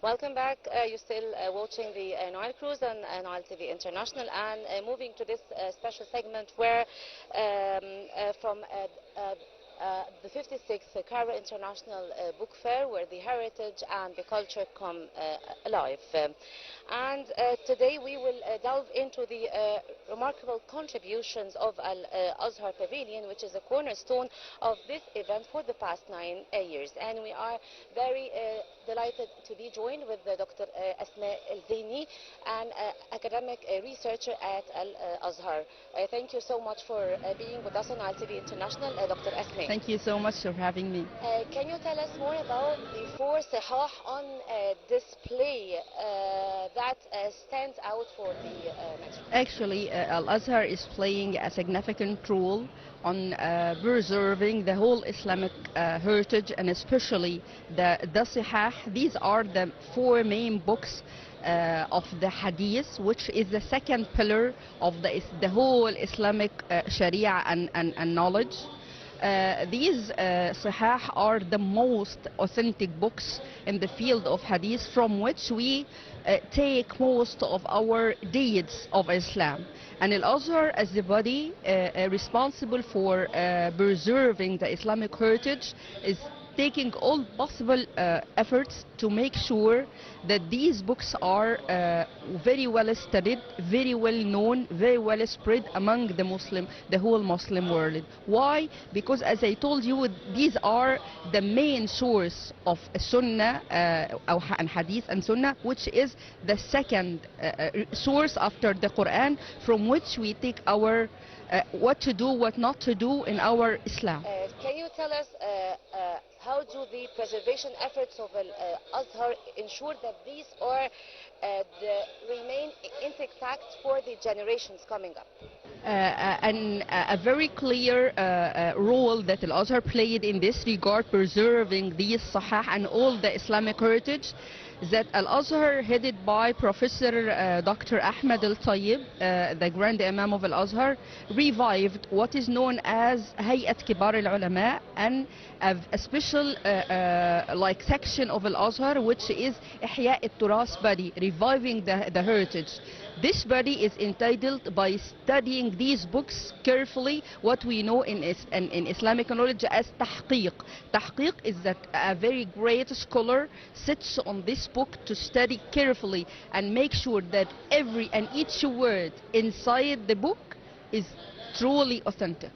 Welcome back. You're still watching the Nile Cruise on Nile TV International, and moving to this special segment where from the 56th Cairo International Book Fair, where the heritage and the culture come alive. And today we will delve into the remarkable contributions of Al-Azhar Pavilion, which is a cornerstone of this event for the past 9 years. And we are very delighted to be joined with Dr. Asmaa Elzieny, an academic researcher at Al-Azhar. Thank you so much for being with us on Nile TV International, Dr. Asmaa. Thank you so much for having me. Can you tell us more about the four sihah on display that stands out for the mention? Actually, Al-Azhar is playing a significant role on preserving the whole Islamic heritage, and especially the Sihah. These are the four main books of the Hadith, which is the second pillar of the whole Islamic Sharia and knowledge. These Sahih are the most authentic books in the field of Hadith, from which we take most of our deeds of Islam. And Al-Azhar, as the body responsible for preserving the Islamic heritage, is taking all possible efforts to make sure that these books are very well studied, very well known, very well spread among the whole Muslim world. Why? Because, as I told you, these are the main source of Sunnah and Hadith and Sunnah, which is the second source after the Quran, from which we take our what to do, what not to do in our Islam. Can you tell us how do the preservation efforts of Al-Azhar ensure that these are remain intact for the generations coming up? And a very clear role that Al-Azhar played in this regard, preserving these Sahih and all the Islamic heritage, that Al-Azhar, headed by Professor Dr. Ahmed Al-Tayyib, the Grand Imam of Al-Azhar, revived what is known as Hay'at Kibar al-Ulama, and a special section of Al-Azhar, which is Ihya al-Turas body, reviving the heritage. This body is entitled, by studying these books carefully, what we know in Islamic knowledge as tahqiq. Tahqiq is that a very great scholar sits on this book to study carefully and make sure that every and each word inside the book is truly authentic.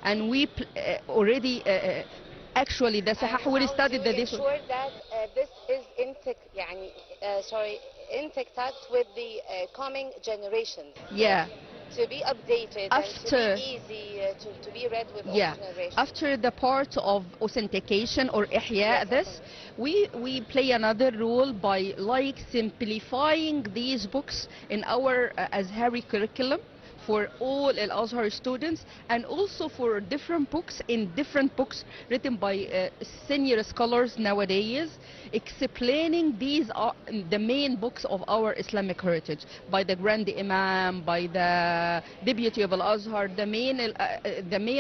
And we already actually the Sahih will study the ensure that this is intact with the coming generations. Yeah. To be updated and to be easy to be read with all generations. After the part of authentication or ihya, this we play another role by simplifying these books in our Azhari curriculum for all Al-Azhar students, and also for different books written by senior scholars nowadays, explaining these are the main books of our Islamic heritage, by the Grand Imam, by the Deputy of Al-Azhar, the main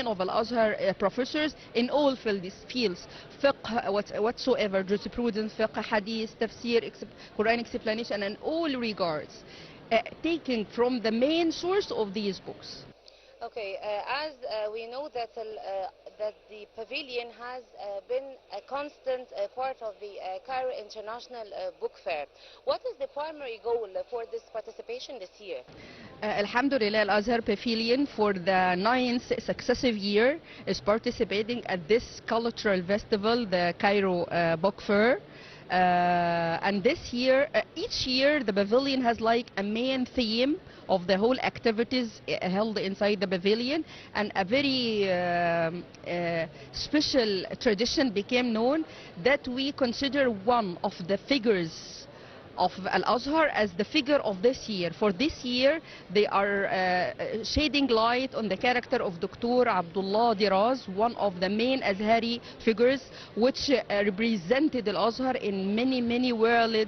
of Al-Azhar professors in all fields, fiqh, whatsoever, jurisprudence, fiqh, hadith, tafsir, Quran explanation, and all regards. Taking from the main source of these books. Okay, as we know that the pavilion has been a constant part of the Cairo International Book Fair. What is the primary goal for this participation this year? Alhamdulillah, Al-Azhar Pavilion for the 9th successive year is participating at this cultural festival, the Cairo Book Fair. And this year, each year, the pavilion has a main theme of the whole activities held inside the pavilion, and a very special tradition became known that we consider one of the figures of Al-Azhar as the figure of this year. For this year, they are shedding light on the character of Dr. Abdullah Diraz, one of the main Azhari figures, which represented Al-Azhar in many world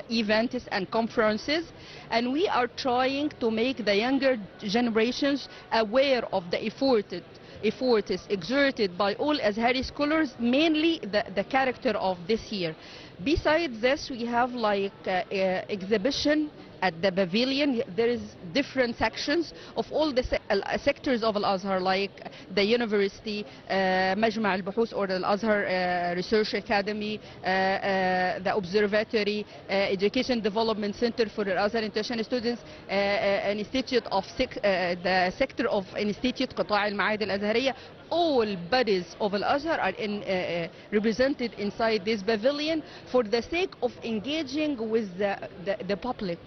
events and conferences. And we are trying to make the younger generations aware of the effort effort is exerted by all Azhari scholars, mainly the character of this year. Besides this, we have like exhibition at the pavilion. There is different sections of all the sectors of Al-Azhar, like the university, Majma al-Buhus or Al-Azhar Research Academy, the observatory, Education Development Center for Al-Azhar International Students, an institute of the sector of Institute قطاع المعاهد الأزهرية. All bodies of Al-Azhar are represented inside this pavilion for the sake of engaging with the public.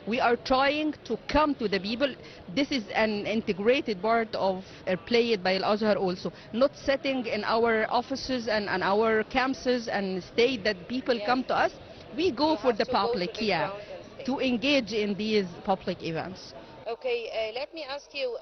We are trying to come to the people. This is an integrated part of played by Al-Azhar also. Not sitting in our offices and our campuses and stay that people come to us. We go for the public, to engage in these public events. Okay, let me ask you,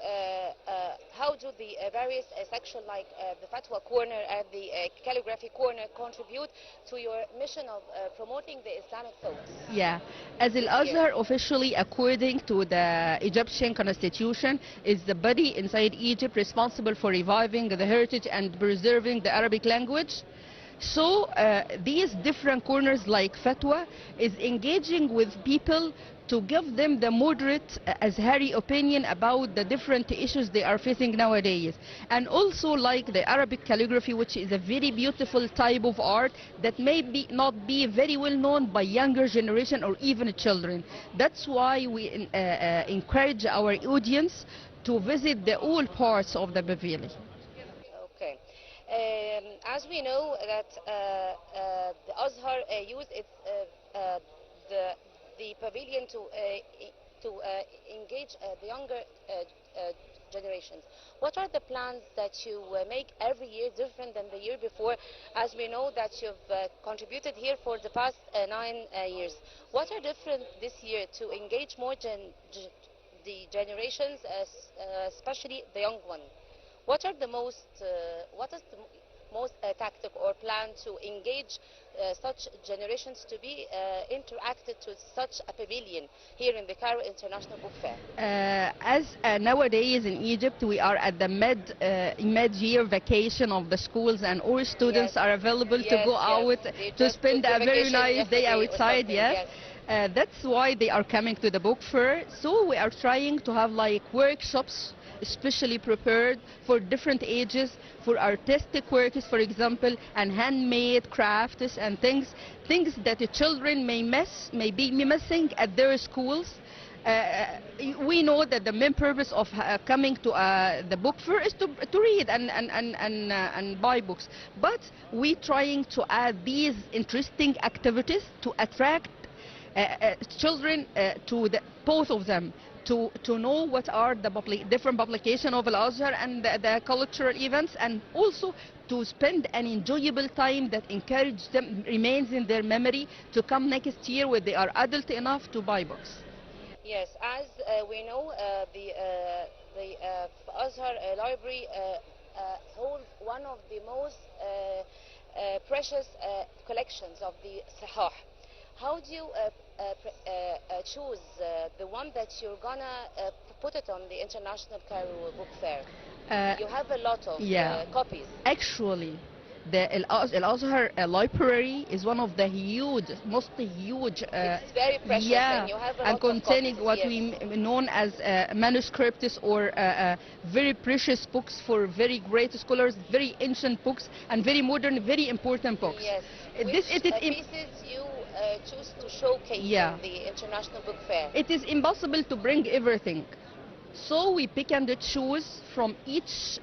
how do the various sections like the Fatwa Corner and the Calligraphy Corner contribute to your mission of promoting the Islamic thought? Yeah, as Al-Azhar officially, according to the Egyptian constitution, is the body inside Egypt responsible for reviving the heritage and preserving the Arabic language. So these different corners like Fatwa is engaging with people to give them the moderate Azhari opinion about the different issues they are facing nowadays. And also like the Arabic calligraphy, which is a very beautiful type of art that may not be very well known by younger generation or even children. That's why we encourage our audience to visit the all parts of the pavilion. Okay. As we know that the Azhar used its the pavilion to engage the younger generations. What are the plans that you make every year different than the year before? As we know that you've contributed here for the past 9 years. What are different this year to engage more the generations, especially the young one? What is the most tactic or plan to engage such generations to be interacted to such a pavilion here in the Cairo International Book Fair? As nowadays in Egypt we are at the mid-year vacation of the schools, and all students are available to go out to spend a very nice day outside. That's why they are coming to the book fair. So we are trying to have like workshops especially prepared for different ages, for artistic works, for example, and handmade crafts and things that the children may be missing at their schools. We know that the main purpose of coming to the book fair is to read and buy books, but we're trying to add these interesting activities to attract children to both of them. To know what are the different publications of Al-Azhar and the cultural events, and also to spend an enjoyable time that encourages them, remains in their memory, to come next year when they are adult enough to buy books. Yes, as we know, the Azhar Library holds one of the most precious collections of the Sahah. How do you choose the one that you're gonna put it on the International Cairo Book Fair? You have a lot of copies. Actually, the Al-Azhar library is one of the most huge. It's very precious, and you have a lot of containing copies, what we known as manuscripts or very precious books for very great scholars, very ancient books, and very modern, very important books. Yes. Which pieces you choose to showcase in the International Book Fair? It is impossible to bring everything. So we pick and choose from each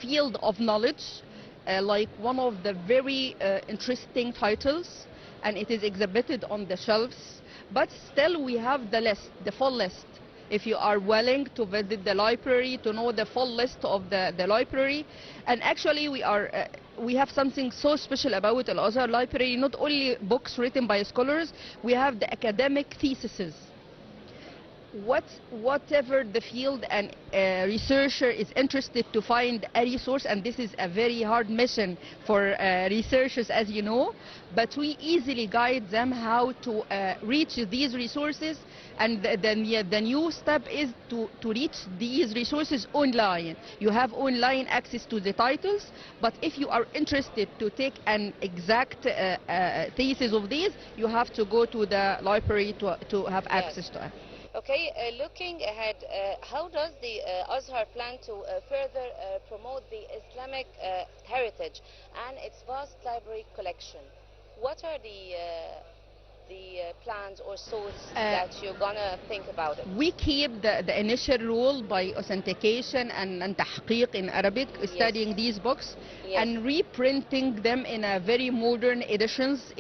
field of knowledge, like one of the very interesting titles, and it is exhibited on the shelves. But still we have the list, the full list. If you are willing to visit the library to know the full list of the library. And actually we have something so special about Al-Azhar library, not only books written by scholars, we have the academic theses. whatever the field and researcher is interested to find a resource, and this is a very hard mission for researchers, as you know, but we easily guide them how to reach these resources. And then the new step is to reach these resources online. You have online access to the titles, but if you are interested to take an exact thesis of these, you have to go to the library to have access to it. Okay, looking ahead, how does the Azhar plan to further promote the Islamic heritage and its vast library collection? What are the plans or sources that you're gonna think about it? We keep the initial rule by authentication and tahqiq in Arabic, studying these books and reprinting them in a very modern editions,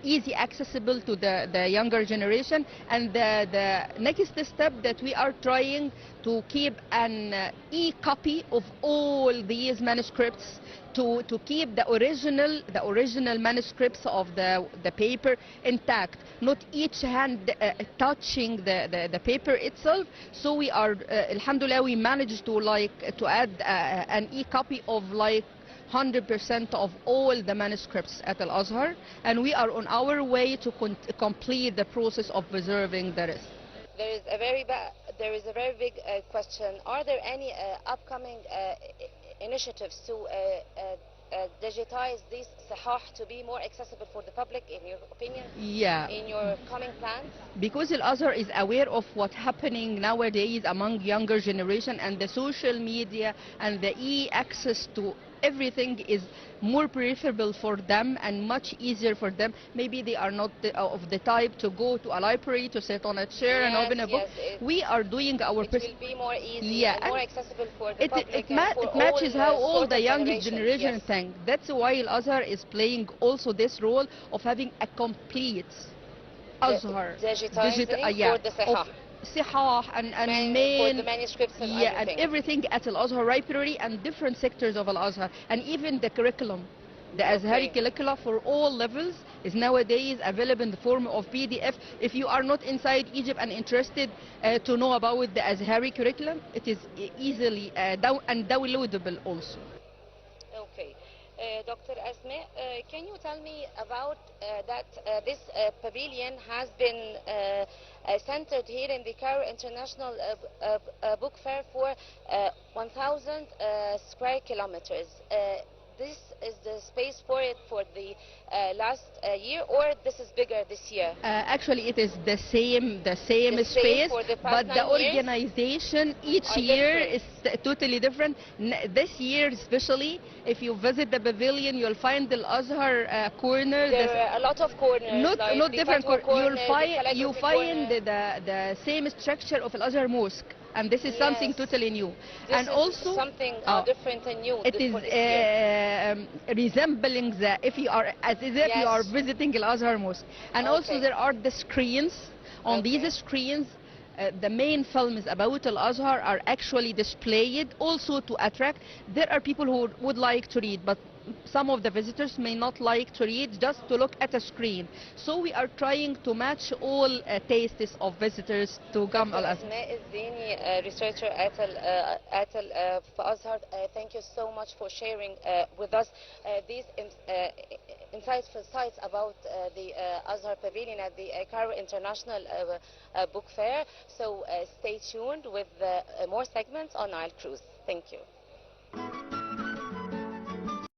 easy accessible to the younger generation. And the next step that we are trying to keep an e-copy of all these manuscripts, to keep the original manuscripts of the paper intact, not each hand touching the paper itself. So we are alhamdulillah, we managed to add an e-copy of 100% of all the manuscripts at Al-Azhar, and we are on our way to complete the process of preserving the rest. There is a very big question. Are there any upcoming initiatives to digitize these sahah to be more accessible for the public, in your opinion? Yeah. In your coming plans? Because Al-Azhar is aware of what's happening nowadays among younger generation, and the social media and the e-access to everything is more preferable for them and much easier for them. Maybe they are not of the type to go to a library, to sit on a chair and open a book. We are doing our... It will be more easy and more accessible for the public. It matches how all the youngest generation think. That's why Al-Azhar is playing also this role of having a complete Azhar. Digitizing for the sahah. Sihah and main, for the manuscripts and and everything at Al-Azhar library and different sectors of Al-Azhar, and even the curriculum. The Azhari curricula for all levels is nowadays available in the form of PDF. If you are not inside Egypt and interested to know about the Azhari curriculum, it is easily downloadable also. Okay. Dr. Asmaa, can you tell me about that this pavilion has been centered here in the Cairo International Book Fair for 1,000 square kilometers. This is the space for it for the last year, or this is bigger this year? Actually, it is the same space, but the organization each year is totally different. This year, especially, if you visit the pavilion, you'll find the Al-Azhar corner. There are a lot of corners. Not different corners. You'll find the same structure of Al-Azhar Mosque. And this is something totally new. This is also something different and new. It is resembling if you are you are visiting Al-Azhar Mosque. And also there are the screens. On these screens, the main films about Al-Azhar are actually displayed also to attract. There are people who would like to read, but some of the visitors may not like to read, just to look at a screen. So we are trying to match all tastes of visitors to come Al-Azhar. Asmaa Elzieny, researcher at Al-Azhar, thank you so much for sharing with us these insightful sites about the Azhar Pavilion at the Cairo International Book Fair. So stay tuned with more segments on Nile Cruise. Thank you.